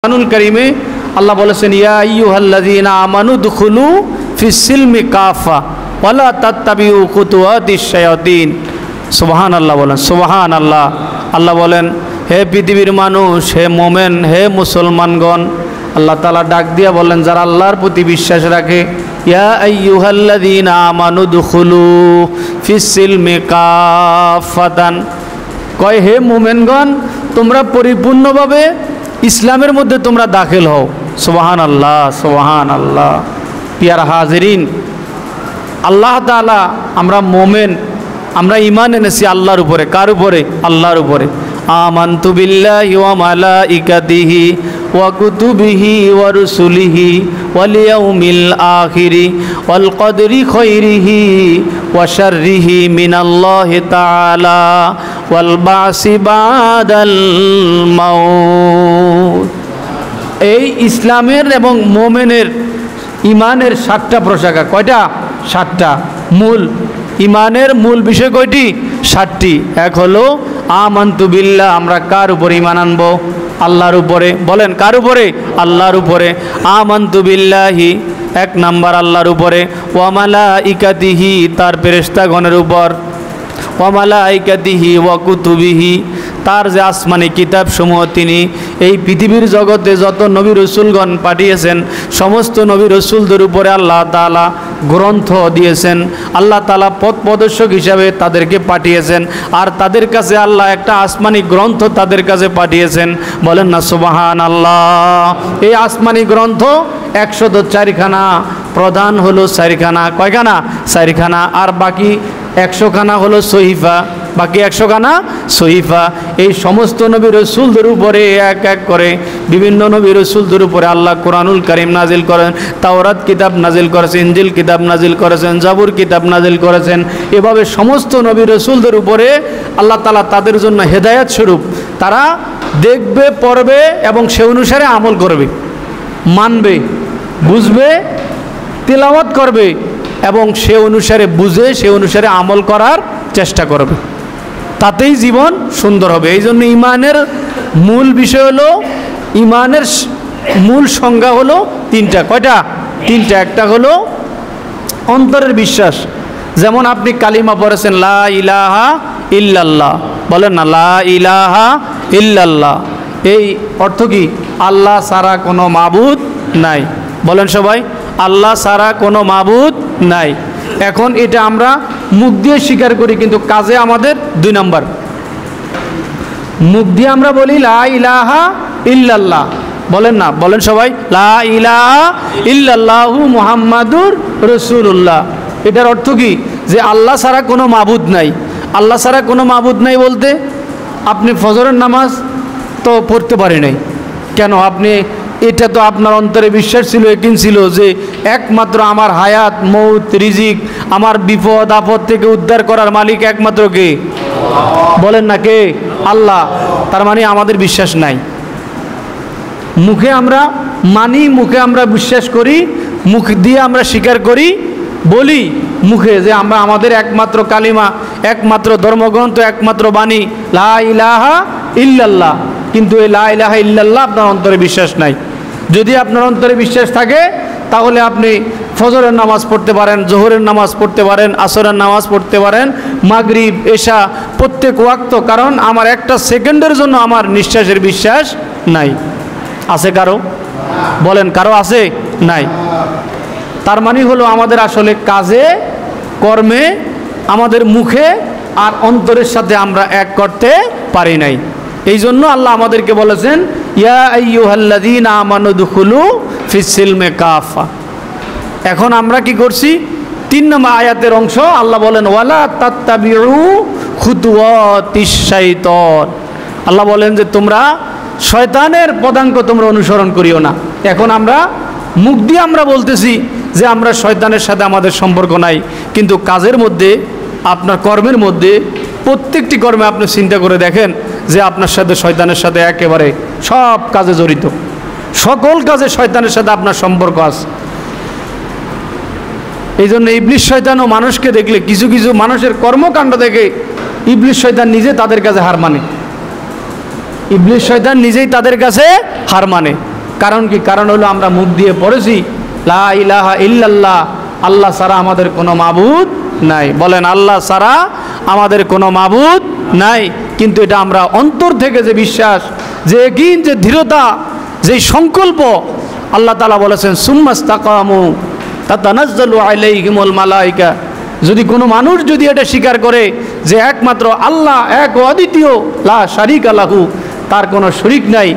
কুরআনুল কারীমে আল্লাহ বলেছেন ইয়া আইয়ুহাল্লাযীনা আমানু দুখুলু ফিস-সিলমি কাফা ওয়ালা তাত্তাবিউ খুতুওয়াতিশ শায়াতিন। সুবহানাল্লাহ বলেন, সুবহানাল্লাহ। আল্লাহ বলেন, হে পৃথিবীর মানুষ, হে মোমেন, হে মুসলমানগণ, আল্লাহ তাআলা ডাক দিয়া বলেন যারা আল্লাহর প্রতি বিশ্বাস রাখে, ইয়া আইয়ুহাল্লাযীনা আমানু দুখুলু ফিস-সিলমি কাফাতান, কয় হে মোমেনগণ তোমরা পরিপূর্ণভাবে ইসলামের মধ্যে তোমরা দাখিল হও। সুবহানাল্লাহ, সুবহানাল্লাহ। পিয়ার হাজিরিন, আল্লাহ তাআলা, আমরা মোমেন, আমরা ঈমান এনেছি আল্লাহর উপরে। কার উপরে? আল্লাহর উপরে। আমানতু বিল্লাহি ওয়া মালাইকাতিহি ওয়া কুতুবিহি ওয়া রুসুলিহি ওয়াল ইয়াউমিল আখিরি ওয়াল কদরি খাইরিহি ওয়া শাররিহি মিনাল্লাহি তাআলা ওয়াল বাসি বাদাল মাউত। এই ইসলামের এবং মোমেনের ইমানের 7টা প্রশাখা। কয়টা? 7টা। মূল ইমানের মূল বিষয় কয়টি? 7টি। এক হলো আমানতু বিল্লাহ, আমরা কার উপরে ইমান আনবো? আল্লাহর উপরে। বলেন কার উপরে? আল্লাহর উপরে। আমানতু বিল্লাহি, 1 নাম্বার আল্লাহর উপরে। ওয়া মালাইকাতিহি, তার ফেরেশতাগণের উপর। ওয়া মালাইকাতিহি ওয়া কুতুবিহি, তার যে আসমানি কিতাব সমূহ তিনি এই পৃথিবীর জগতে যত নবী রসুলগণ পাঠিয়েছেন সমস্ত নবী রসুলদের উপরে আল্লাহ তাআলা গ্রন্থ দিয়েছেন। আল্লাহ তাআলা পথ প্রদর্শক হিসাবে তাদেরকে পাঠিয়েছেন, আর তাদের কাছে আল্লাহ একটা আসমানি গ্রন্থ তাদের কাছে পাঠিয়েছেন। বলেন না সুবহানাল্লাহ। এই আসমানি গ্রন্থ 104খানা, প্রধান হলো 4খানা। কয়খানা? 4খানা। আর বাকি 100খানা হলো সহিফা, বাকি 100খানা সহিফা। এই সমস্ত নবী রসুলদের উপরে এক এক করে বিভিন্ন নবী রসুলদের উপরে আল্লাহ কুরআনুল কারীম নাজিল করেন, তাওরাত কিতাব নাজিল করেছেন, ইনজিল কিতাব নাজিল করেছেন, জাবুর কিতাব নাজিল করেছেন। এভাবে সমস্ত নবী রসুলদের উপরে আল্লাহ তাআলা তাদের জন্য হেদায়েত স্বরূপ তারা দেখবে, পড়বে এবং সে অনুসারে আমল করবে, মানবে, বুঝবে, তিলাওয়াত করবে এবং সে অনুসারে বুঝে সে অনুসারে আমল করার চেষ্টা করবে, তাতেই জীবন সুন্দর হবে। এই জন্য ইমানের মূল বিষয় হলো, ইমানের মূল সংজ্ঞা হলো 3টা। কয়টা? 3টা। একটা হলো অন্তরের বিশ্বাস, যেমন আপনি কালিমা পড়েছেন লা ইলাহা ইল্লাল্লাহ। বলেন না লা ইলাহা ইল্লাল্লাহ। এই অর্থ কি? আল্লাহ ছাড়া কোনো মাবুদ নাই। বলেন সবাই, আল্লাহ ছাড়া কোনো মাবুদ নাই। এখন এটা আমরা মুখ দিয়ে স্বীকার করি, কিন্তু কাজে আমাদের 2 নাম্বার। মুখ দিয়ে আমরা বলি লা ইলাহা ইল্লাল্লাহ, বলেন না, বলেন সবাই লা ইলাহা ইল্লাল্লাহু মুহাম্মাদুর রাসূলুল্লাহ। এটার অর্থ কি? যে আল্লাহ ছাড়া কোনো মাবুদ নাই। আল্লাহ ছাড়া কোনো মাবুদ নাই বলতে আপনি ফজরের নামাজ তো পড়তে পারে নাই কেন? আপনি এটা তো আপনার অন্তরে বিশ্বাস ছিল, ইয়াকিন ছিল যে একমাত্র আমার হায়াত, মৌত, রিজিক, আমার বিপদ আপদ থেকে উদ্ধার করার মালিক একমাত্র কে? বলেন না কে? আল্লাহ। তার মানে আমাদের বিশ্বাস নাই। মুখে আমরা মানি, মুখে আমরা বিশ্বাস করি, মুখ দিয়ে আমরা স্বীকার করি, বলি মুখে যে আমরা আমাদের একমাত্র কালিমা, একমাত্র ধর্মগ্রন্থ, একমাত্র বাণী লা ইলাহা ইল্লাল্লাহ। কিন্তু এই লা ইলাহা ইল্লাল্লাহ আপনার অন্তরে বিশ্বাস নাই। যদি আপনার অন্তরে বিশ্বাস থাকে তাহলে আপনি ফজরের নামাজ পড়তে পারেন, জোহরের নামাজ পড়তে পারেন, আসরের নামাজ পড়তে পারেন, মাগরিব, এশা, প্রত্যেক ওয়াক্ত। কারণ আমার একটা সেকেন্ডের জন্য আমার নিঃশ্বাসের বিশ্বাস নাই। আছে কারো? বলেন কারো আছে? নাই। তার মানে হলো আমাদের আসলে কাজে, কর্মে, আমাদের মুখে আর অন্তরের সাথে আমরা এক করতে পারি নাই। এই জন্য আল্লাহ আমাদেরকে বলেছেন ইয়া আইয়ুহাল্লাযীনা আমানু দুখুলু ফিস-সিলমি কাফা। এখন আমরা কি করছি? 3 নম্বর আয়াতের অংশ আল্লাহ বলেন ওয়ালা তাত্তাবিউ খুতুওয়াতিশ শাইতান। আল্লাহ বলেন যে তোমরা শয়তানের পদাঙ্ক তোমরা অনুসরণ করিও না। এখন আমরা মুখ দিয়ে আমরা বলতেছি যে আমরা শয়তানের সাথে আমাদের সম্পর্ক নাই, কিন্তু কাজের মধ্যে, আপনার কর্মের মধ্যে, প্রত্যেকটি কর্মে আপনি চিন্তা করে দেখেন যে আপনার সাথে শয়তানের সাথে একেবারে সব কাজে জড়িত, সকল কাজে শয়তানের সাথে আপনার সম্পর্ক আছে। এই জন্য ইবলিস শয়তানও মানুষকে দেখলে, কিছু কিছু মানুষের কর্মকাণ্ড দেখে ইবলিস শয়তান নিজে তাদের কাছে হার মানে। ইবলিস শয়তান নিজেই তাদের কাছে হার মানে। কারণ কি? কারণ হলো আমরা মুখ দিয়ে পড়েছি লা ইলাহা ইল্লাল্লাহ, আল্লাহ ছাড়া আমাদের কোনো মাবুদ নাই। বলেন আল্লাহ ছাড়া আমাদের কোনো মাবুদ নাই। কিন্তু এটা আমরা অন্তর থেকে যে বিশ্বাস, যে ইয়াকিন, যে দৃঢ়তা, যে সংকল্প, আল্লাহ তাআলা বলেছেন সুম্মাস্তাকামু তাতানাজ্জালু আলাইহিমুল মালাইকা। যদি কোনো মানুষ যদি এটা স্বীকার করে যে একমাত্র আল্লাহ এক ও অদ্বিতীয়, লা শারিকা লাহু, তার কোনো শরীক নাই,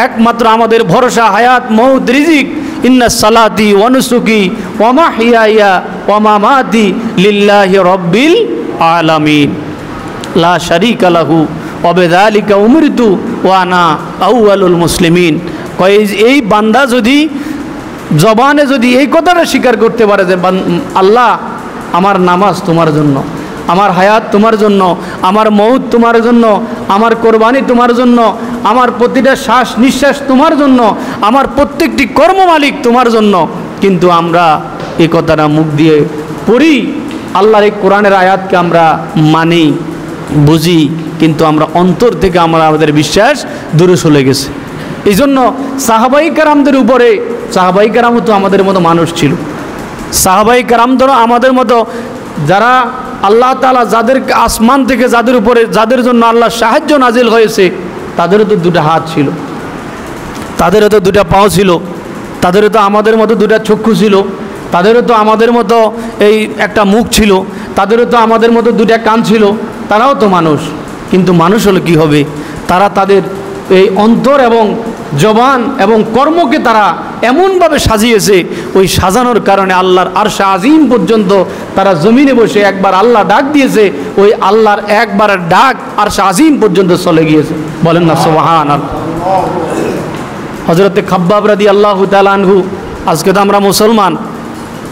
একমাত্র আমাদের ভরসা, হায়াত, মউত, রিজিক, ইন্না সালাতি ওয়া নুসুকি ওয়া মাহইয়ায়া ওয়া মামাতি লিল্লাহি রাব্বিল আলামিন লা শারিকা লাহু ওয়া বিযালিকা উমিরতু ওয়া আনা আউয়ালুল মুসলিমিন। এই বান্দা যদি জবানে যদি এই কথাটা স্বীকার করতে পারে যে আল্লাহ আমার নামাজ তোমার জন্য, আমার হায়াত তোমার জন্য, আমার মউত তোমার জন্য, আমার কোরবানি তোমার জন্য, আমার প্রতিটা শ্বাস নিঃশ্বাস তোমার জন্য, আমার প্রত্যেকটি কর্ম মালিক তোমার জন্য, কিন্তু আমরা এই কথাটা মুখ দিয়ে পড়ি, আল্লাহর এই কোরআনের আয়াতকে আমরা মানি, বুঝি, কিন্তু আমরা অন্তর থেকে আমাদের বিশ্বাস দূরে চলে গেছে। এই জন্য সাহাবাই কেরামদের উপরে, সাহাবাই কেরামও তো আমাদের মতো মানুষ ছিল। সাহাবাই কেরাম ধরো আমাদের মতো, যারা আল্লাহ তাআলা যাদের আসমান থেকে যাদের উপরে, যাদের জন্য আল্লাহ সাহায্য নাজিল হয়েছে, তাদেরও তো দুটো হাত ছিল, তাদেরও তো দুটো পাও ছিল, তাদেরও তো আমাদের মতো দুটো চক্ষু ছিল, তাদেরও তো আমাদের মতো এই একটা মুখ ছিল, তাদেরও তো আমাদের মতো দুটো কান ছিল, তারাও তো মানুষ। কিন্তু মানুষ হলো কি হবে? তারা তাদের এই অন্তর এবং জবান এবং কর্মকে তারা এমনভাবে সাজিয়েছে, ওই সাজানোর কারণে আল্লাহর আরশ আজিম পর্যন্ত তারা জমিনে বসে একবার আল্লাহ ডাক দিয়েছে, ওই আল্লাহর একবার ডাক আরশ আজিম পর্যন্ত চলে গিয়েছে। বলেন না সুবহানাল্লাহ। হযরতে খাব্বাব রাদিয়াল্লাহু তাআলা আনহু, আজকে তো আমরা মুসলমান,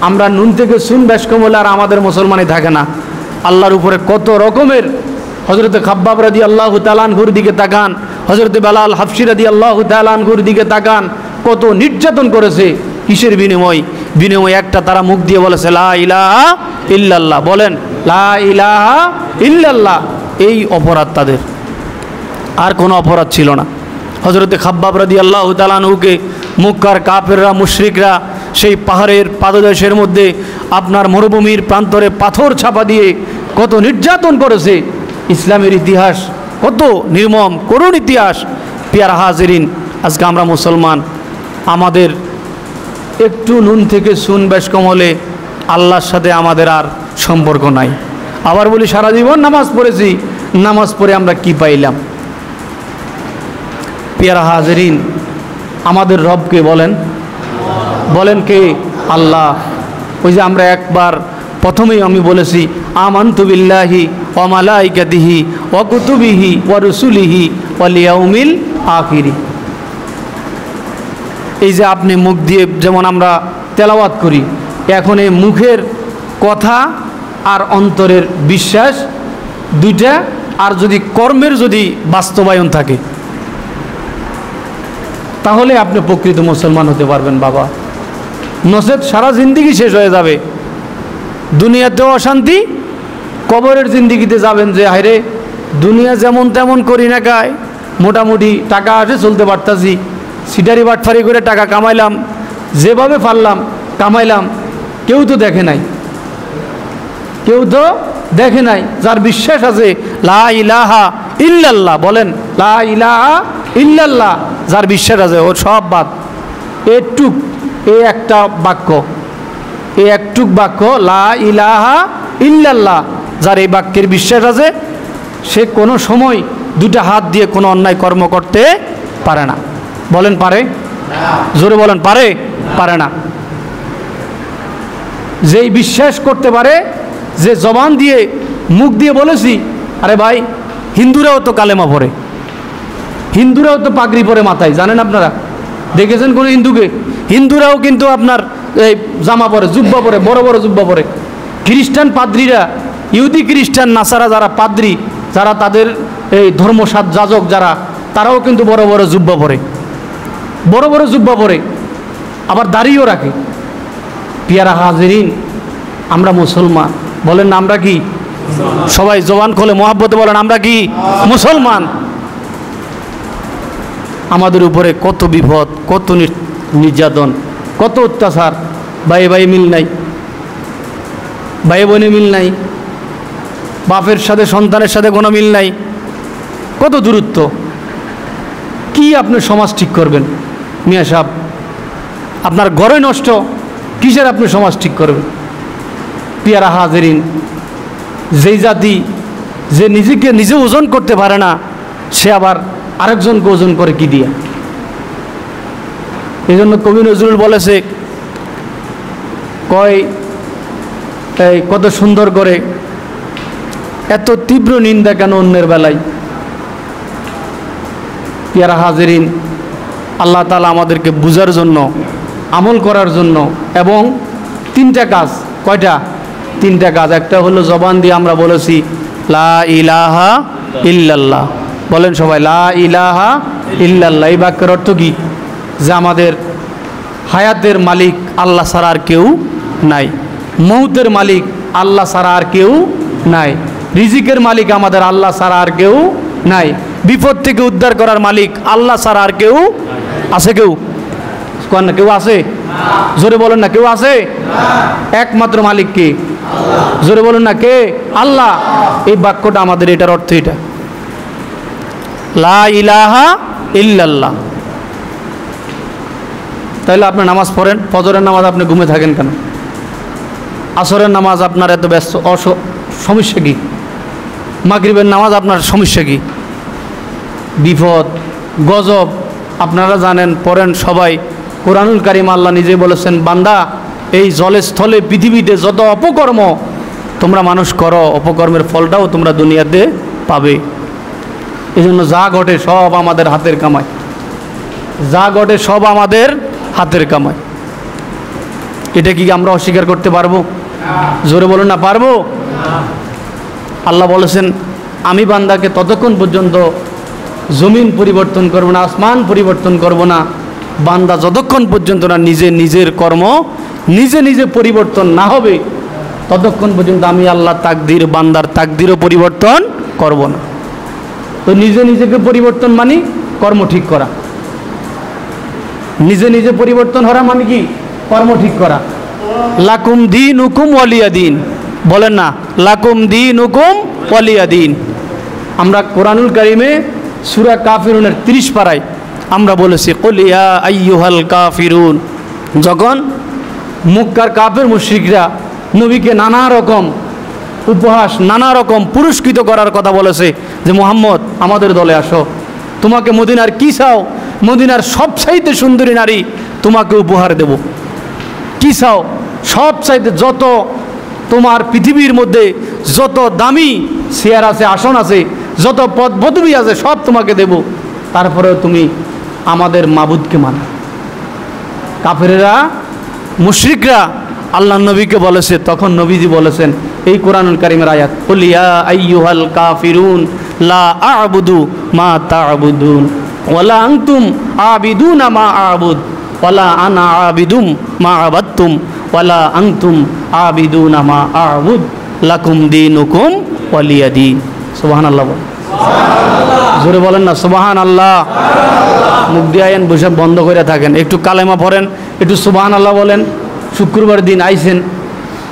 আমরা নুন থেকে সুন বেশ কম হলে আর আমাদের মুসলমানই থাকে না। আল্লাহর উপরে কত রকমের, হযরতে খাব্বাব রাদিয়াল্লাহু তাআলা আনহুর দিকে তাকান, হযরতে বেলাল হাফসি রাদিয়াল্লাহু তাআলা আনহুর দিকে তাকান, কত নির্যাতন করেছে। কিসের বিনিময়? বিনিময় একটা, তারা মুখ দিয়ে বলেছে লা ইলাহা ইল্লাল্লাহ। বলেন লা ইলাহা ইল্লাল্লাহ। এই অপরাধ তাদের, আর কোনো অপরাধ ছিল না। হযরতে খাব্বাব রাদিয়াল্লাহু তাআলা আনহুকে মক্কার কাফেররা, মুশরিকরা সেই পাহাড়ের পাদদেশের মধ্যে, আপনার মরুভূমির প্রান্তরে পাথর ছাপা দিয়ে কত নির্যাতন করেছে। ইসলামের ইতিহাস কত নির্মম করুণ ইতিহাস। পিয়ারা হাজিরিন, আজকে আমরা মুসলমান, আমাদের একটু নুন থেকে সুন বেশ কম হলে আল্লাহর সাথে আমাদের আর সম্পর্ক নাই। আবার বলি সারা জীবন নামাজ পড়েছি, নামাজ পড়ে আমরা কি পাইলাম? পিয়ারা হাজিরিন, আমাদের রবকে বলেন, বলেন কে? আল্লাহ। ওই যে আমরা একবার প্রথমেই আমি বলেছি আমানতু বিল্লাহি ওয়া মালাইকাতিহি ওয়া কুতুবিহি ওয়া রুসুলিহি ওয়াল ইয়াউমিল আখিরি। এই যে আপনি মুখ দিয়ে যেমন আমরা তেলাওয়াত করি, এখন এই মুখের কথা আর অন্তরের বিশ্বাস দুইটা, আর যদি কর্মের যদি বাস্তবায়ন থাকে, তাহলে আপনি প্রকৃত মুসলমান হতে পারবেন বাবা। নচেত সারা জিন্দেগি শেষ হয়ে যাবে, দুনিয়াতেও অশান্তি, কবরের জিন্দেগিতে যাবেন যে হায়রে দুনিয়া যেমন তেমন করি না গায়, মোটামুটি টাকা আসে চলতে পারতাছি, সিটারি বাটফারি করে টাকা কামাইলাম, যেভাবে পারলাম কামাইলাম, কেউ তো দেখে নাই, কেউ তো দেখে নাই। যার বিশ্বাস আছে লা ইলাহা ইল্লাল্লাহ, বলেন লা ইলাহা ইল্লাল্লাহ, যার বিশ্বাস আছে ওর সব বাদ। এটুক, এই একটা বাক্য, এই একটুক বাক্য লা ইলাহা ইল্লাল্লাহ, যার এই বাক্যের বিশ্বাস আছে, সে কোনো সময় দুটা হাত দিয়ে কোনো অন্যায় কর্ম করতে পারে না। বলেন পারে? জোরে বলেন পারে? পারে না। যেই বিশ্বাস করতে পারে, যে জবান দিয়ে মুখ দিয়ে বলেছি, আরে ভাই হিন্দুরাও তো কালেমা পড়ে, হিন্দুরাও তো পাগড়ি পরে মাথায়, জানেন আপনারা? দেখেছেন কোনো হিন্দুকে? হিন্দুরাও কিন্তু আপনার এই জামা পরে, জুব্বা পরে, বড় বড় জুব্বা পরে। খ্রিস্টান পাদ্রীরা, ইহুদি খ্রিস্টান নাসারা যারা পাদ্রী, যারা তাদের এই ধর্মসাদ যাজক যারা, তারাও কিন্তু বড় বড় জুব্বা পরে, বড় বড় জুব্বা পরে, আবার দাড়িও রাখে। পিয়ারা হাজিরিন, আমরা মুসলমান, বলেন না আমরা কি? সবাই জবান খোলে মহাব্বতে বলেন আমরা কি মুসলমান। আমাদের উপরে কত বিপদ, কত নির্যাতন, কত অত্যাচার। ভাই ভাই মিল নাই, ভাই বোনে মিল নাই, বাপের সাথে সন্তানের সাথে কোনো মিল নাই, কত দূরত্ব। কি আপনি সমাজ ঠিক করবেন মিয়া সাহেব? আপনার ঘরে নষ্ট, কিসের আপনি সমাজ ঠিক করবেন? পিয়ারা হাজেরিন, যেই জাতি যে নিজেকে নিজে ওজন করতে পারে না, সে আবার আরেকজনকে ওজন করে কি দিয়ে? এই জন্য কবি নজরুল বলেছে, কয় এই কত সুন্দর করে, এত তীব্র নিন্দা কেন অন্যের বেলায়? পিয়ারা হাজেরিন, আল্লাহ তাআলা আমাদেরকে বুঝার জন্য, আমল করার জন্য, এবং তিনটা কাজ, কয়টা? তিনটা কাজ। একটা হলো জবান দিয়ে আমরা বলেছি লা ইলাহা ইল্লাল্লাহ, বলেন সবাই লা ইলাহা ইল্লাল্লাহ। এই বাক্যের অর্থ কি? যে আমাদের হায়াতের মালিক আল্লাহ ছাড়া আর কেউ নাই, মৌতের মালিক আল্লাহ ছাড়া আর কেউ নাই, রিজিকের মালিক আমাদের আল্লাহ ছাড়া আর কেউ নাই, বিপদ থেকে উদ্ধার করার মালিক আল্লাহ ছাড়া আর কেউ আছে? কেউ না, কেউ আছে? জোরে বলেন না, কেউ আছে? একমাত্র মালিক কে? জোরে বলেন না, কে? আল্লাহ। এই বাক্যটা আমাদের, এটার অর্থ এটা, লা ইলাহা ইল্লাল্লাহ। তাহলে আপনি নামাজ পড়েন, ফজরের নামাজ আপনি ঘুমে থাকেন কেন? আসরের নামাজ আপনার এত ব্যস্ত, সমস্যা কি? মাগরিবের নামাজ আপনার সমস্যা কি? বিপদ, গজব আপনারা জানেন, পড়েন সবাই। কোরআনুল কারীম আল্লাহ নিজে বলেছেন, বান্দা এই জলে স্থলে পৃথিবীতে যত অপকর্ম তোমরা মানুষ করো, অপকর্মের ফলটাও তোমরা দুনিয়াতে পাবে। এই জন্য যা ঘটে সব আমাদের হাতের কামাই, যা ঘটে সব আমাদের হাতের কামাই। এটা কি আমরা অস্বীকার করতে পারবো? জোরে বলুন না, পারবো? আল্লাহ বলেছেন, আমি বান্দাকে ততক্ষণ পর্যন্ত জমিন পরিবর্তন করব না, আসমান পরিবর্তন করব না, বান্দা যতক্ষণ পর্যন্ত না নিজের কর্ম নিজে পরিবর্তন না হবে, ততক্ষণ পর্যন্ত আমি আল্লাহ তাকদির, বান্দার তাকদিরও পরিবর্তন করব না। তো নিজেকে পরিবর্তন মানে কর্ম ঠিক করা, নিজে পরিবর্তন করা মানে কি? কর্ম ঠিক করা। লাকুম দীনুকুম ওয়ালিয়া দিন, বলেন না, লাকুম দীনুকুম ওয়ালিয়া দিন। আমরা কোরআনুল কারীমে সূরা কাফিরুনের 30 পারায় আমরা বলেছি, কুল ইয়া আইয়ুহাল কাফিরুন। যখন মক্কার কাফের মুশরিকরা নবীকে নানা রকম উপহাস, নানা রকম পুরস্কৃত করার কথা বলেছে, যে মুহাম্মদ আমাদের দলে আসো, তোমাকে মদিনার কি চাও? মদিনার সবচাইতে সুন্দরী নারী তোমাকে উপহার দেব। কি চাও? সবচাইতে যত তোমার পৃথিবীর মধ্যে যত দামি চেয়ার আছে, আসন আছে, যত পদ পদবী আছে, সব তোমাকে দেব, তারপরেও তুমি আমাদের মাবুদকে মানো। কাফেরেরা, মুশরিকরা আল্লাহ নবীকে বলেছে, তখন নবীজি বলেছেন এই কোরআনুল কারীমের আয়াত, কুল ইয়া আইয়ুহাল কাফিরুন লা আ'বুদু মা তা'বুদুন ওয়ালা আনতুম আবিদুনা মা আ'বুদ ওয়ালা আনা আবিদুম মা আবাদতুম ওয়ালা আনতুম আবিদুনা মা আ'বুদ লাকুম দীনুকুম ওয়ালিয়া দিন। সুবহানাল্লাহ, জোরে বলেন না সুবহানাল্লাহ। মুখ দিয়ে আইন বসে বন্ধ করে থাকেন, একটু কালেমা পড়েন, একটু সুবহানাল্লাহ বলেন। শুক্রবার দিন আইছেন,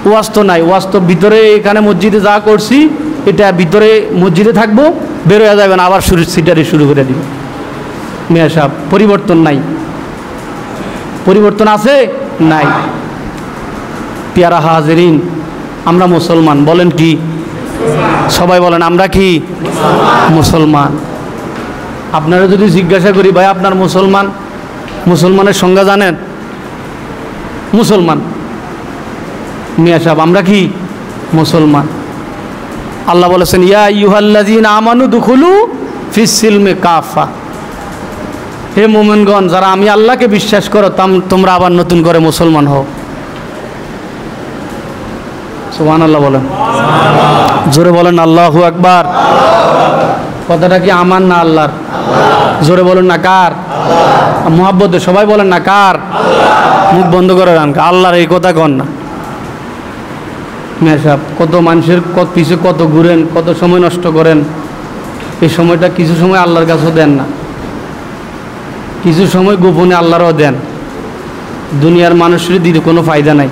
ওয়াজ তো নাই, ওয়াজ তো ভিতরে, এখানে মসজিদে যা করছি এটা ভিতরে মসজিদে থাকবো, বের হয়ে যাবেন, আবার সিটারি শুরু করে দিব। মিয়া সাহেব, পরিবর্তন নাই। পরিবর্তন আছে? নাই। পিয়ারা হাজেরিন, আমরা মুসলমান, বলেন কি? সবাই বলেন, আমরা কি মুসলমান? আপনারা যদি জিজ্ঞাসা করি, ভাই আপনার মুসলমানের সংজ্ঞা জানেন? মুসলমান, মিয়া সাহেব আমরা কি মুসলমান? আল্লাহ বলেছেন, ইয়া আইয়ুহাল্লাযীনা আমানু দুখুলু ফিস সিলমি কাফা। হে মুমিনগণ, যারা আমি আল্লাহকে বিশ্বাস করো, তোমরা আবার নতুন করে মুসলমান হও। সুবহানাল্লাহ বলেন, জোরে বলেন আল্লাহু আকবার। কথাটা কি আমার না আল্লাহর? জোরে বলেন না কার? মুহাব্বতে সবাই বলেন না কার? মুখ বন্ধ করে রান, আল্লাহর এই কথা কন না। মেসাব, কত মানুষের পিছু কত ঘুরেন, কত সময় নষ্ট করেন, এই সময়টা কিছু সময় আল্লাহর কাছেও দেন না। কিছু সময় গোপনে আল্লাহরও দেন। দুনিয়ার মানুষের দিতে কোনো ফায়দা নাই।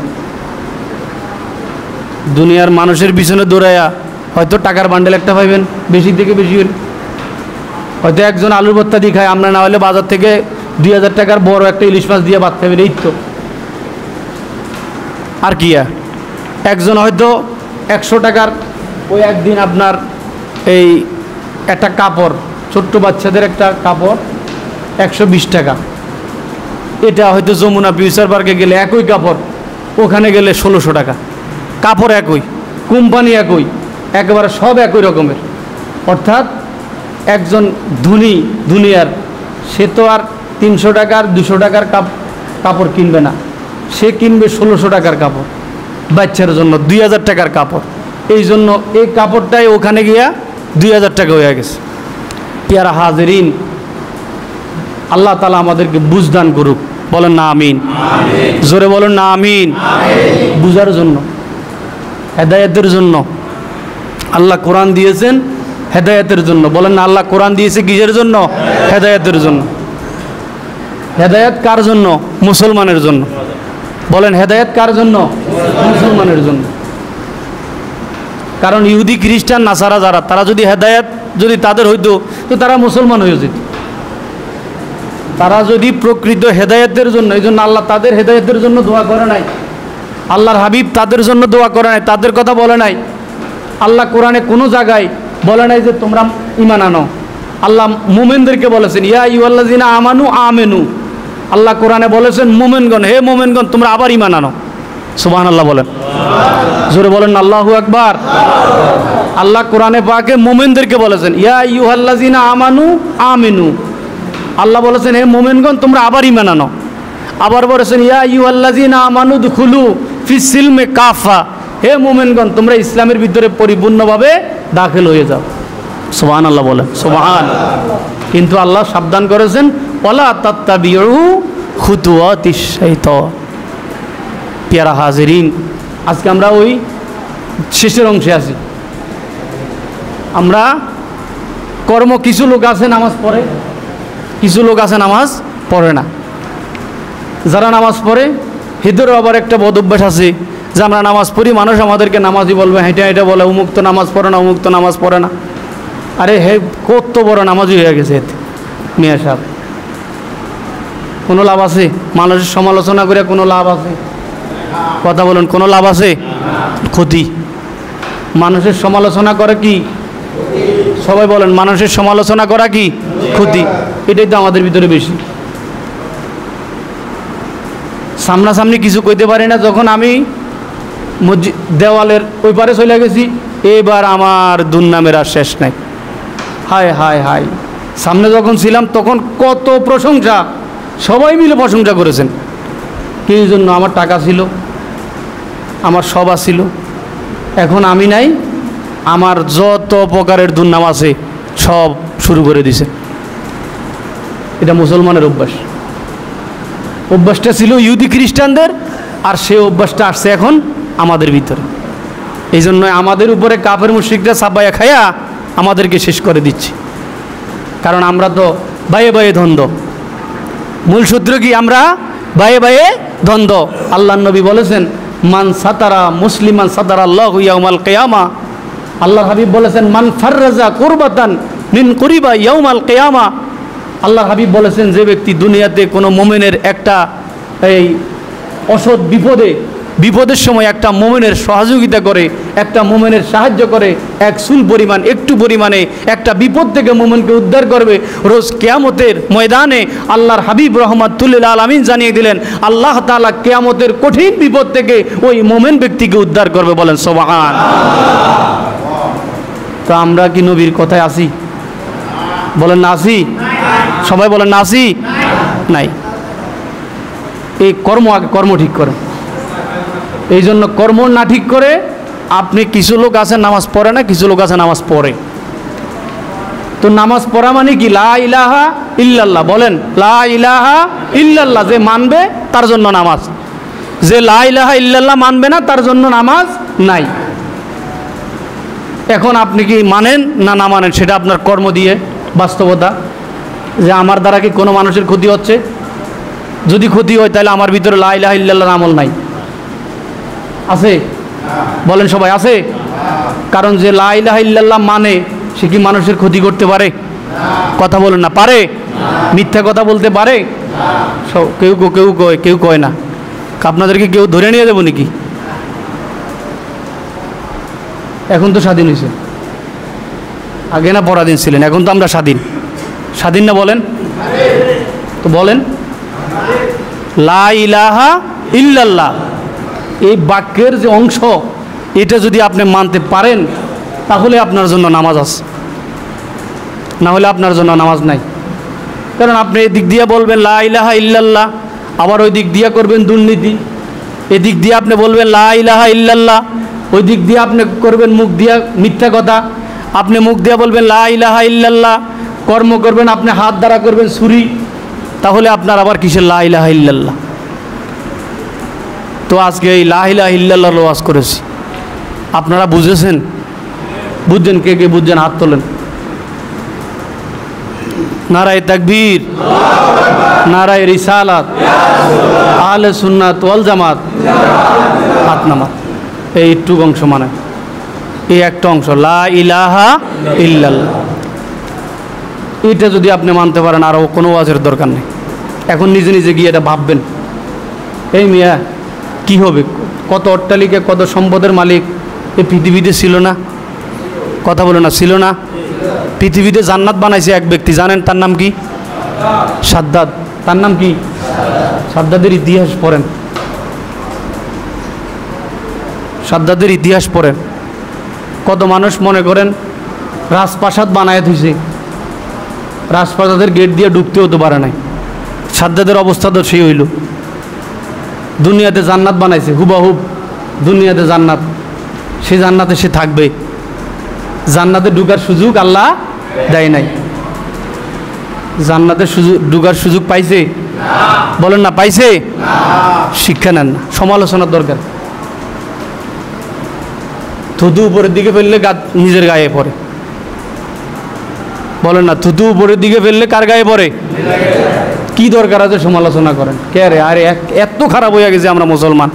দুনিয়ার মানুষের পিছনে দৌড়াইয়া হয়তো টাকার বান্ডেল একটা পাইবেন, বেশি থেকে বেশি হয়তো একজন আলুর ভর্তা দিয়ে খায়, আমরা না হলে বাজার থেকে 2000 টাকার বড় একটা ইলিশ মাছ দিয়ে ভাত খাবেন, এই তো। আর কি একজন হয়তো 100 টাকার ওই একদিন আপনার এই একটা কাপড়, ছোট্ট বাচ্চাদের একটা কাপড় 120 টাকা। এটা হয়তো যমুনা ফিউচার পার্কে গেলে একই কাপড়, ওখানে গেলে 1600 টাকা। কাপড় একই, কোম্পানি একই, একেবারে সব একই রকমের। অর্থাৎ একজন ধনী দুনিয়ার, সে তো আর 300 টাকার 200 টাকার কাপড় কিনবে না, সে কিনবে 1600 টাকার কাপড়, বাচ্চার জন্য 2000 টাকার কাপড়। এই জন্য এই কাপড়টাই ওখানে গিয়া 2000 টাকা হয়ে গেছে। পেয়ারা হাজেরিন, আল্লাহ তাআলা আমাদেরকে বুঝদান করুক, বলেন না আমিন। জোরে বলেন না আমিন। বুঝার জন্য, হেদায়েতের জন্য আল্লাহ কোরআন দিয়েছেন, হেদায়েতের জন্য। বলেন না, আল্লাহ কোরআন দিয়েছে কিসের জন্য? হেদায়েতের জন্য। হেদায়েত কার জন্য? মুসলমানের জন্য। বলেন হেদায়েত কার জন্য? মুসলমানের জন্য। কারণ ইহুদি খ্রিস্টান নাসারা যারা, তারা যদি হেদায়েত যদি তাদের হইতো, তো তারা মুসলমান হয়ে যেত। তারা যদি প্রকৃত হেদায়েতের জন্য, এই জন্য আল্লাহ তাদের হেদায়েতের জন্য দোয়া করে নাই। আল্লাহর হাবিব তাদের জন্য দোয়া করে নাই, তাদের কথা বলে নাই। আল্লাহ কোরআনে কোনো জায়গায় বলে নাই যে তোমরা ঈমান আনো। আল্লাহ মুমিনদেরকে বলেছেন, ইয়া আইয়ুহাল্লাযিনা আমানু আমিনু। আল্লাহ কোরআনে বলেছেন মুমিনগণ, হে মুমিনগণ তোমরা আবার ঈমান আনো। সুবহানাল্লাহ বলেন, জোরে বলেন আল্লাহু আকবার। আল্লাহ কোরআনে পাকে মুমিনদেরকে বলেছেন, ইয়া আইয়ুহাল্লাযিনা আমানু আমিনু। আল্লাহ বলেছেন হে মুমিনগণ তোমরা আবার ঈমান আনো। আবার বলেছেন ইয়া আইয়ুহাল্লাযিনা আমানু দুখুলু ফিস সিলমে কাফা। হে মুমিনগণ তোমরা ইসলামের ভিতরে পরিপূর্ণভাবে দাখিল হয়ে যাও। সুবহানাল্লাহ বলেন, সুবহান। কিন্তু আল্লাহ সাবধান করেছেন, ওয়ালা তাত্তাবিউ খুতুওয়াতিশ শাইতান। পেয়ারা হাজিরিন, আজকে আমরা ওই শেষের অংশে আছি। আমরা কর্ম, কিছু লোক আছে নামাজ পড়ে, কিছু লোক আছে নামাজ পড়ে না। যারা নামাজ পড়ে হেদেরও আবার একটা বদ অভ্যাস আছে যে আমরা নামাজ পড়ি, মানুষ আমাদেরকে নামাজই বলবে, হেঁটে হেঁটে বলে অমুক তো নামাজ পড়ে না, অমুক তো নামাজ পড়ে না। আরে হে কত বড় নামাজই হয়ে গেছে এতে মিয়া সাহেব। কোনো লাভ আছে? মানুষের সমালোচনা করে কোনো লাভ আছে? কথা বলুন, কোনো লাভ আছে? ক্ষতি। মানুষের সমালোচনা করে কি? সবাই বলেন, মানুষের সমালোচনা করা কি ক্ষতি? এটাই তো আমাদের ভিতরে বেশি। সামনাসামনি কিছু কইতে পারি না। যখন আমি দেওয়ালের ওই পারে চলে গেছি, এবার আমার দুর্নামের আর শেষ নাই। হায় হায় হায়, সামনে যখন ছিলাম তখন কত প্রশংসা, সবাই মিলে প্রশংসা করেছেন। কি জন্য? আমার টাকা ছিল, আমার সব ছিল। এখন আমি নাই, আমার যত প্রকারের দুর্নাম আছে সব শুরু করে দিছে। এটা মুসলমানের অভ্যাস। অভ্যাসটা ছিল ইহুদি খ্রিস্টানদের, আর সে অভ্যাসটা আসছে এখন আমাদের ভিতরে। এই জন্য আমাদের উপরে কাফের মুশরিকরা চাপাইয়া খাইয়া আমাদেরকে শেষ করে দিচ্ছে। কারণ আমরা তো বায়ে বায়ে দ্বন্দ্ব। মূল সূত্র কি? আমরা বায়ে বায়ে দ্বন্দ্ব। আল্লাহ নবী বলেছেন, মান সাতারা মুসলিমান সাতারা আল্লাহু ইয়াউমাল কিয়ামা। আল্লাহ হাবিব বলেছেন, মান ফাররাজা কুরবাতান মিন কুরিবা ইয়াউমাল কিয়ামা। আল্লাহ হাবিব বলেছেন, যে ব্যক্তি দুনিয়াতে কোনো মুমিনের একটা এই অসৎ বিপদের সময় একটা মুমিনের সহযোগিতা করে, একটা মুমিনের সাহায্য করে, এক চুল পরিমাণ, একটু পরিমাণে একটা বিপদ থেকে মুমিনকে উদ্ধার করবে, রোজ কিয়ামতের ময়দানে আল্লাহর হাবিব রাহমাতুল লিল আলামিন জানিয়ে দিলেন, আল্লাহ তাআলা কিয়ামতের কঠিন বিপদ থেকে ওই মুমিন ব্যক্তিকে উদ্ধার করবে। বলেন সুবহান। তো আমরা কি নবীর কথায় আছি? বলেন না আছি? সবাই বলেন না আছি? নাই। এই কর্ম ঠিক করে। এই জন্য কর্ম না ঠিক করে আপনি, কিছু লোক আছে নামাজ পড়ে না, কিছু লোক আছে নামাজ পড়ে। তো নামাজ পড়া মানে কি? লা ইলাহা ইল্লাল্লাহ। বলেন লা ইলাহা ইল্লাল্লাহ। যে মানবে তার জন্য নামাজ, যে লা ইলাহা ইল্লাল্লাহ মানবে না তার জন্য নামাজ নাই। এখন আপনি কি মানেন না না মানেন, সেটা আপনার কর্ম দিয়ে বাস্তবতা। যে আমার দ্বারা কি কোনো মানুষের ক্ষতি হচ্ছে? যদি ক্ষতি হয় তাহলে আমার ভিতরে লা ইলাহা ইল্লাল্লাহর আমল নাই। আছে? বলেন সবাই, আছে? কারণ যে লা ইলাহা ইল্লাল্লাহ মানে সে কি মানুষের ক্ষতি করতে পারে? কথা বলেন না, পারে? মিথ্যা কথা বলতে পারে? কেউ কেউ কয়, কেউ কয় না। আপনাদেরকে কেউ ধরে নিয়ে দেবো নাকি? এখন তো স্বাধীন হয়েছে, আগে না পরাধীন ছিলেন, এখন তো আমরা স্বাধীন। স্বাধীন না বলেন তো? বলেন লা ইলাহা ইল্লাল্লাহ এই বাক্যের যে অংশ, এটা যদি আপনি মানতে পারেন তাহলে আপনার জন্য নামাজ আছে, না হলে আপনার জন্য নামাজ নাই। কারণ আপনি এদিক দিয়ে বলবেন লা ইলাহা ইল্লাল্লাহ, আবার ওই দিক দিয়ে করবেন দুর্নীতি। এদিক দিয়ে আপনি বলবেন লা ইলাহা ইল্লাল্লাহ, ওই দিক দিয়ে আপনি করবেন মুখ দিয়ে মিথ্যা কথা। আপনি মুখ দিয়ে বলবেন লা ইলাহা ইল্লাল্লাহ, কর্ম করবেন আপনি হাত দ্বারা করবেন ছুরি, তাহলে আপনার আবার কিসের লা ইলাহা ইল্লাল্লাহ? তো আজকে এই লা ইলাহা ইল্লাল্লাহর ওয়াজ করেছি, আপনারা বুঝেছেন? বুঝছেন? কে কে বুঝছেন হাত তোলেন। নারায়ে তাকবীর, নারায়ে রিসালাত, আহলে সুন্নাত ওয়াল জামাত, হাত নামা। এই একটু অংশ মানে এই একটা অংশ লা ইলাহা ইল্লাল্লাহ, এটা যদি আপনি মানতে পারেন আরও কোনো ওয়াজের দরকার নেই। এখন নিজে নিজে গিয়ে এটা ভাববেন, এই মিয়া কি হবে? কত অট্টালিকা, কত সম্পদের মালিক এই পৃথিবীতে ছিল না? কথা বলো না, ছিল না? পৃথিবীতে জান্নাত বানাইছে এক ব্যক্তি, জানেন তার নাম কি? সাদ্দাদ। তার নাম কি? সাদ্দাদের ইতিহাস পড়েন, সাদ্দাদের ইতিহাস পড়েন। কত মানুষ মনে করেন রাজপ্রাসাদ বানায় থইছে, রাজপ্রাসাদের গেট দিয়ে ঢুকতে হতে পারে নাই। সাদ্দাদের অবস্থা তো সেই হইল। দুনিয়াতে জান্নাত বানাইছে হুবাহুব, দুনিয়াতে জান্নাত, সে জান্নাতে সে থাকবে। জান্নাতে ঢুকার সুযোগ আল্লাহ দেয় নাই। জান্নাতে ঢুকার সুযোগ পাইছে? বলেন না, পাইছে? শিক্ষা নেন না, সমালোচনার দরকার। থুতু উপরের দিকে ফেললে নিজের গায়ে পড়ে। বলেন না, থুতু উপরের দিকে ফেললে কার গায়ে পড়ে? কি দরকার আছে সমালোচনা করেন? কে রে? আরে এত খারাপ হয়ে গেছে আমরা মুসলমান।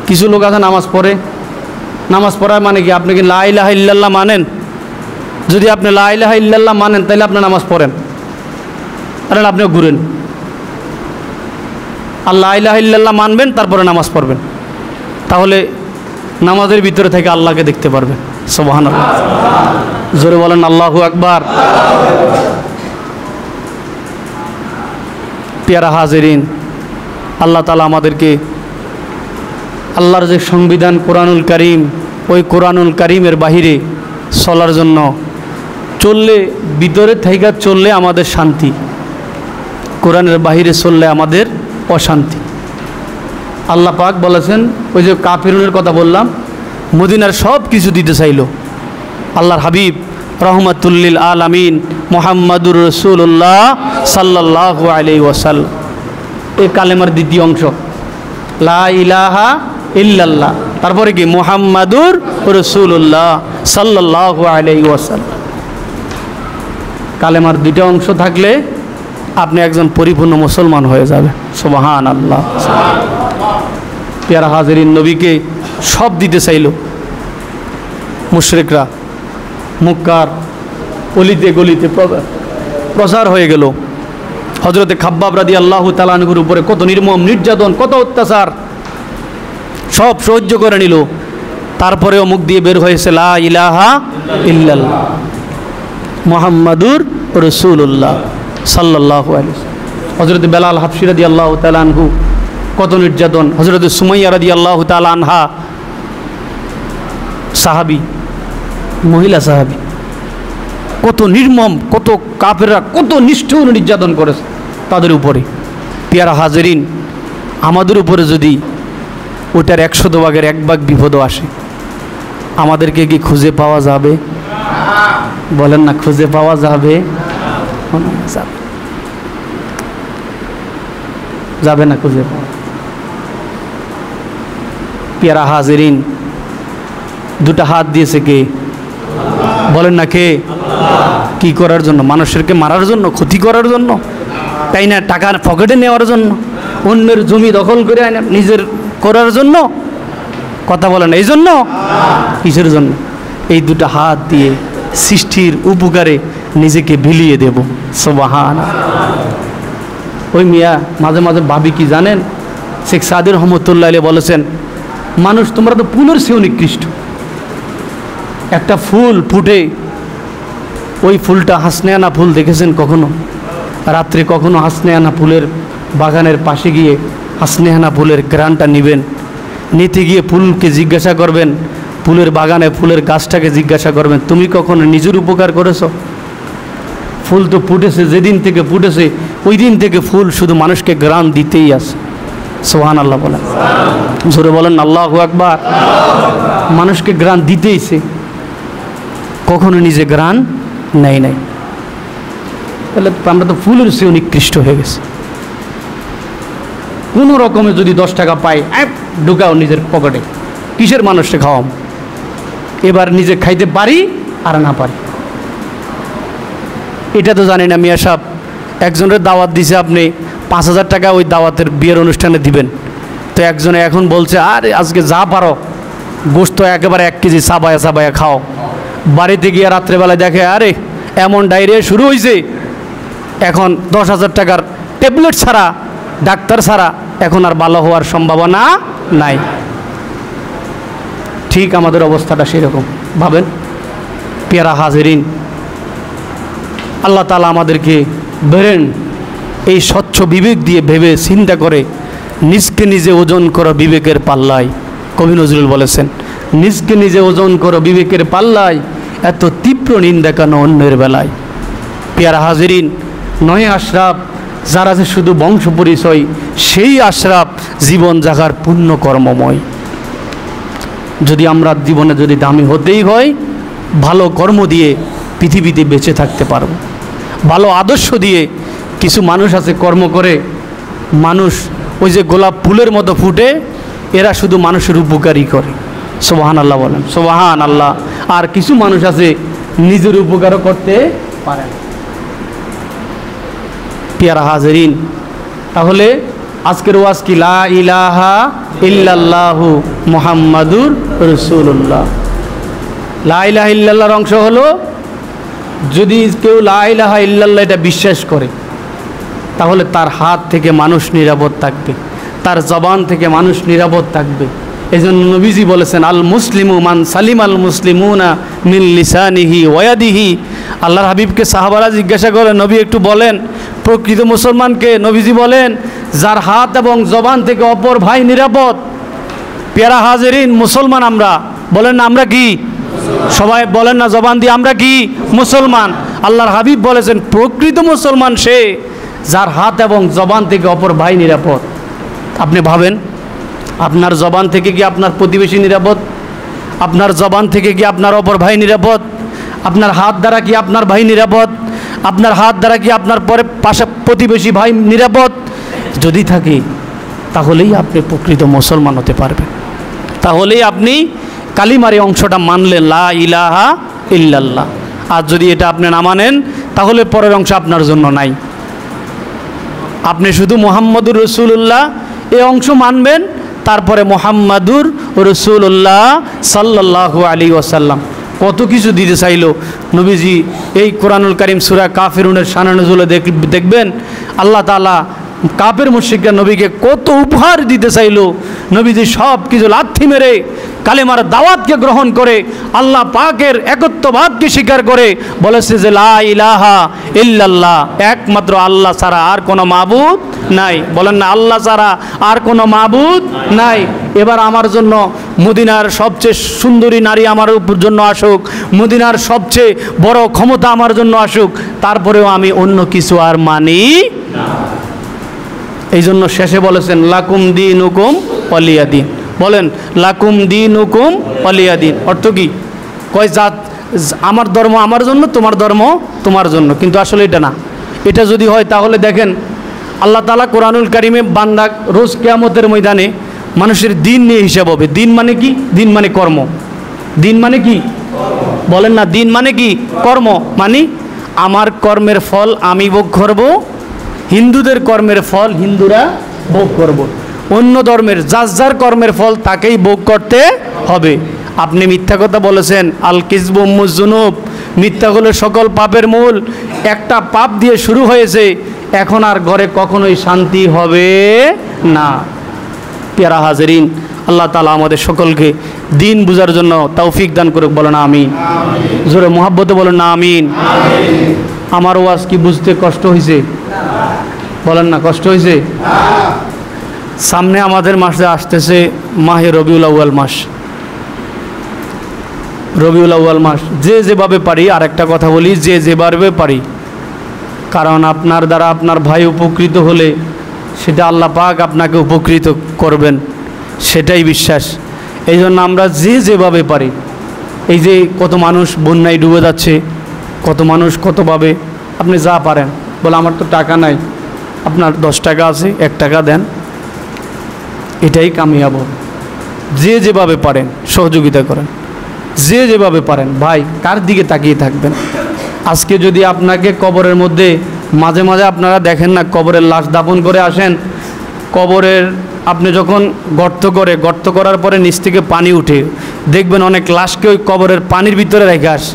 কিছু লোক আছে নামাজ পড়ে, নামাজ পড়ায় মানে কি? আপনি কি লা ইলাহা ইল্লাল্লাহ মানেন? যদি আপনি লা ইলাহা ইল্লাল্লাহ মানেন তাহলে আপনি নামাজ পড়েন, আরে আপনিও ঘুরেন। আর লা ইলাহা ইল্লাল্লাহ মানবেন, তারপরে নামাজ পড়বেন, তাহলে নামাজের ভিতরে থেকে আল্লাহকে দেখতে পারবেন। সুবহানাল্লাহ, জোরে বলেন আল্লাহু আকবার। পেয়ারা হাজিরিন, আল্লাহ তাআলা আমাদেরকে আল্লাহর যে সংবিধান কোরআনুল কারীম, ওই কোরআনুল কারীমের বাহিরে চলার জন্য চললে, ভিতরে থেকে চললে আমাদের শান্তি, কোরআনের বাহিরে চললে আমাদের অশান্তি। আল্লাহ পাক বলেছেন, ওই যে কাফিরুনের কথা বললাম, মদিনার সব কিছু দিতে চাইল। আল্লাহর হাবিব রহমাতুল্লিল আলামিন মুহাম্মাদুর রাসূলুল্লাহ সাল্লাল্লাহু আলাইহি ওয়াসাল্লাম, এই কালেমার দ্বিতীয় অংশ লা ইলাহা ইল্লাল্লাহ, তারপরে কি? মুহাম্মাদুর রাসূলুল্লাহ সাল্লাল্লাহু আলাইহি ওয়াসাল্লাম। কালেমার দুইটা অংশ থাকলে আপনি একজন পরিপূর্ণ মুসলমান হয়ে যাবেন। সুবহানাল্লাহ। পেয়ারা হাজিরিন, নবীকে সব দিতে চাইল মুশরিকরা, মুক্কার অলিতে গলিতে প্রচার হয়ে গেল। হযরতে খাব্বাব রাদিয়াল্লাহু তাআলা আনহুর উপরে কত নির্মম নির্যাতন, কত অত্যাচার, সব সহ্য করে নিল। তারপরেও মুখ দিয়ে বের হয়েছে লা ইলাহা ইল্লাল্লাহ মুহাম্মাদুর রাসূলুল্লাহ সাল্লাল্লাহু আলাইহি ওয়াসাল্লাম। হযরতে বেলাল হাবশী রাদিয়াল্লাহু তাআলা আনহু, কত নির্যাতন। হযরতে সুমাইয়া রাদিয়াল্লাহু তাআলা আনহা, সাহাবী, মহিলা সাহাবী, কত নির্মম, কত কাফেররা কত নিষ্ঠুর নির্যাতন করেছে তাদের উপরে। পেয়ারা হাজিরিন, আমাদের উপরে যদি ওটার 100 ভাগের 1 ভাগ বিপদও আসে, আমাদেরকে কি খুঁজে পাওয়া যাবে? বলেন না, খুঁজে পাওয়া যাবে? যাবে না খুঁজে পাওয়া। পেয়ারা হাজিরিন, দুটা হাত দিয়েছে কে? বলেন না কে? কি করার জন্য? মানুষেরকে মারার জন্য, ক্ষতি করার জন্য, তাই না? টাকার পকেটে নেওয়ার জন্য, অন্যের জমি দখল করে নিজের করার জন্য? কথা বলেন, এই জন্য? কিসের জন্য? এই দুটো হাত দিয়ে সৃষ্টির উপকারে নিজেকে বিলিয়ে দেব। সুবহান। ওই মিয়া মাঝে মাঝে ভাবি কি জানেন, শেখ সাদি রহমতুল্লাহ আলাইহি বলেছেন, মানুষ তোমরা তো ফুলের চেয়েও নিকৃষ্ট। একটা ফুল ফুটে, ওই ফুলটা হাসনেয়ানা ফুল দেখেছেন কখনো? রাত্রে কখনো হাসনেয়ানা ফুলের বাগানের পাশে গিয়ে হাসনেয়ানা ফুলের ঘ্রাণটা নেবেন, নিতে গিয়ে ফুলকে জিজ্ঞাসা করবেন, ফুলের বাগানে ফুলের গাছটাকে জিজ্ঞাসা করবেন, তুমি কখনো নিজের উপকার করেছো? ফুল তো ফুটেছে, যেদিন থেকে ফুটেছে ওই দিন থেকে ফুল শুধু মানুষকে ঘ্রাণ দিতেই আসে। সুবহানাল্লাহ বলেন, জোরে বলেন আল্লাহু আকবার। মানুষকে ঘ্রাণ দিতেইছে, কখনো নিজে ঘ্রাণ নেই নাই। তাহলে আমরা তো ফুলের চেয়েও নিকৃষ্ট হয়ে গেছি। কোনো রকমে যদি 10 টাকা পাই, ঢুকাও নিজের পকেটে, কিসের মানুষকে খাওয়াম? এবার নিজে খাইতে পারি আর না পারি, এটা তো জানি না। মিয়া সাহেব একজনের দাওয়াত দিছে, আপনি 5,000 টাকা ওই দাওয়াতের বিয়ের অনুষ্ঠানে দিবেন। তো একজনে এখন বলছে, আরে আজকে যা পারো গোশত একেবারে 1 কেজি সাবায়া সাবায়া খাও। বাড়িতে গিয়ে রাত্রেবেলায় দেখে, আরে এমন ডায়রিয়া শুরু হয়েছে, এখন 10,000 টাকার ট্যাবলেট ছাড়া, ডাক্তার ছাড়া এখন আর ভালো হওয়ার সম্ভাবনা নাই। ঠিক আমাদের অবস্থাটা সেরকম। ভাবেন পেয়ারা হাজিরিন, আল্লাহ তাআলা আমাদেরকে বেরেন এই স্বচ্ছ বিবেক দিয়ে ভেবে চিন্তা করে নিজকে নিজে ওজন করো বিবেকের পাল্লায়। কবি নজরুল বলেছেন, নিজকে নিজে ওজন করো বিবেকের পাল্লায়, এত তীব্র নিন্দা কেন অন্যের বেলায়। পেয়ারা হাজিরিন, 9 আশরাফ যারা যে শুধু বংশ পরিচয়, সেই আশরাফ জীবন জাগার পুণ্য কর্মময়। যদি আমরা জীবনে যদি দামি হতেই হয়, ভালো কর্ম দিয়ে পৃথিবীতে বেঁচে থাকতে পারব। ভালো আদর্শ দিয়ে, কিছু মানুষ আছে কর্ম করে, মানুষ ওই যে গোলাপ ফুলের মতো ফুটে, এরা শুধু মানুষের উপকারই করে। সুবহানাল্লাহ বলেন, সুবহানাল্লাহ। আর কিছু মানুষ আছে নিজের উপকারও করতে পারে না। পেয়ারা হাজিরিন, তাহলে আজকের ওয়াজ কি? লা ইলাহা ইল্লাল্লাহু মুহাম্মাদুর রাসূলুল্লাহ। লা ইলাহা ইল্লাল্লাহর অংশ হলো, যদি কেউ লা ইলাহা ইল্লাল্লাহ এটা বিশ্বাস করে, তাহলে তার হাত থেকে মানুষ নিরাপদ থাকবে, তার জবান থেকে মানুষ নিরাপদ থাকবে। এই জন্য নবীজি বলেছেন, আল মুসলিমু মান সালিম আল মুসলিমুনা মিন লিসানিহি ওয়াদিহি। আল্লাহর হাবিবকে সাহাবারা জিজ্ঞাসা করে, নবী একটু বলেন প্রকৃত মুসলমানকে? নবীজি বলেন, যার হাত এবং জবান থেকে অপর ভাই নিরাপদ। পেয়ারা হাজিরিন, মুসলমান আমরা, বলেন না আমরা কি? সবাই বলেন না জবান দিয়ে, আমরা কি মুসলমান? আল্লাহর হাবিব বলেছেন, প্রকৃত মুসলমান সে যার হাত এবং জবান থেকে অপর ভাই নিরাপদ। আপনি ভাবেন, আপনার জবান থেকে কি আপনার প্রতিবেশী নিরাপদ? আপনার জবান থেকে কি আপনার অপর ভাই নিরাপদ? আপনার হাত দ্বারা কি আপনার ভাই নিরাপদ? আপনার হাত দ্বারা কি আপনার পরে পাশে প্রতিবেশী ভাই নিরাপদ? যদি থাকে, তাহলেই আপনি প্রকৃত মুসলমান হতে পারবেন। তাহলেই আপনি কালিমার এই অংশটা মানলেন, লা ইলাহা ইল্লাল্লাহ। আর যদি এটা আপনি না মানেন, তাহলে পরের অংশ আপনার জন্য নাই। আপনি শুধু মুহাম্মাদুর রাসূলুল্লাহ এই অংশ মানবেন, তারপরে মুহাম্মাদুর রাসূলুল্লাহ সাল্লাল্লাহু আলাইহি ওয়াসাল্লাম কত কিছু দিতে চাইল নবীজি। এই কোরআনুল কারীম সূরা কাফিরুনের শানে নুজুলে দেখবেন, আল্লাহ তাআলা কাফের মুশরিকরা নবীকে কত উপহার দিতে চাইল। নবীজি সব কিছু লাথি মেরে কালেমার দাওয়াতকে গ্রহণ করে, আল্লাহ পাকের একত্ববাদকে স্বীকার করে বলেছে যে লা ইলাহা ইল্লাল্লাহ, একমাত্র আল্লাহ ছাড়া আর কোনো মাবুদ নাই। বলেন না, আল্লাহ ছাড়া আর কোনো মাবুদ নাই। এবার আমার জন্য মদিনার সবচেয়ে সুন্দরী নারী আমার উপর জন্য আসুক, মদিনার সবচেয়ে বড় ক্ষমতা আমার জন্য আসুক, তারপরেও আমি অন্য কিছু আর মানি না। এই জন্য শেষে বলেছেন, লাকুম দীনুকুম ওয়ালিয়া দীন। বলেন, লাকুম দীনুকুম ওয়ালিয়া দীন। অর্থ কি? কয় জাত, আমার ধর্ম আমার জন্য, তোমার ধর্ম তোমার জন্য। কিন্তু আসলে এটা না। এটা যদি হয় তাহলে দেখেন, আল্লাহ তাআলা কোরআনুল কারীমে বান্দা রোজ কিয়ামতের ময়দানে মানুষের দিন নিয়ে হিসাব হবে। দিন মানে কি? দিন মানে কর্ম। দিন মানে কি? বলেন না, দিন মানে কি? কর্ম। মানে আমার কর্মের ফল আমি ভোগ করব, হিন্দুদের কর্মের ফল হিন্দুরা ভোগ করব। অন্য ধর্মের যার যার কর্মের ফল তাকেই ভোগ করতে হবে। আপনি মিথ্যা কথা বলেছেন, আল কিযবু উম্মুজ যুনুব, মিথ্যা হলো সকল পাপের মূল। একটা পাপ দিয়ে শুরু হয়েছে, এখন আর ঘরে কখনোই শান্তি হবে না। প্যারা হাজরিন, আল্লাহ তাআলা আমাদের সকলকে দিন বুঝার জন্য তৌফিক দান করুক, বলেন আমিন। জোরে মুহাব্বতে বলেন না আমিন। আমার ওয়াজ কি বুঝতে কষ্ট হয়েছে? বলেন না, কষ্ট হয়েছে? সামনে আমাদের মাসে আসতেছে মাহে রবিউল আউয়াল মাস। রবিউল আউয়াল মাস যে যেভাবে পারি, আর একটা কথা বলি, যে যেভাবে পারি, কারণ আপনার দ্বারা আপনার ভাই উপকৃত হলে সেটা আল্লাহ পাক আপনাকে উপকৃত করবেন, সেটাই বিশ্বাস। এই জন্য আমরা যে যেভাবে পারি, এই যে কত মানুষ বন্যায় ডুবে যাচ্ছে, কত মানুষ কতভাবে, আপনি যা পারেন, বলে আমার তো টাকা নাই, আপনার 10 টাকা আছে, 1 টাকা দেন, এটাই কামিয়াব। যে যেভাবে পারেন সহযোগিতা করেন, যে যেভাবে পারেন। ভাই, কার দিকে তাকিয়ে থাকবেন? আজকে যদি আপনাকে কবরের মধ্যে, মাঝে মাঝে আপনারা দেখেন না, কবরের লাশ দাফন করে আসেন, কবরের আপনি যখন গর্ত করার পরে নিচ থেকে পানি উঠে, দেখবেন অনেক লাশকে ওই কবরের পানির ভিতরে রেখে আসে।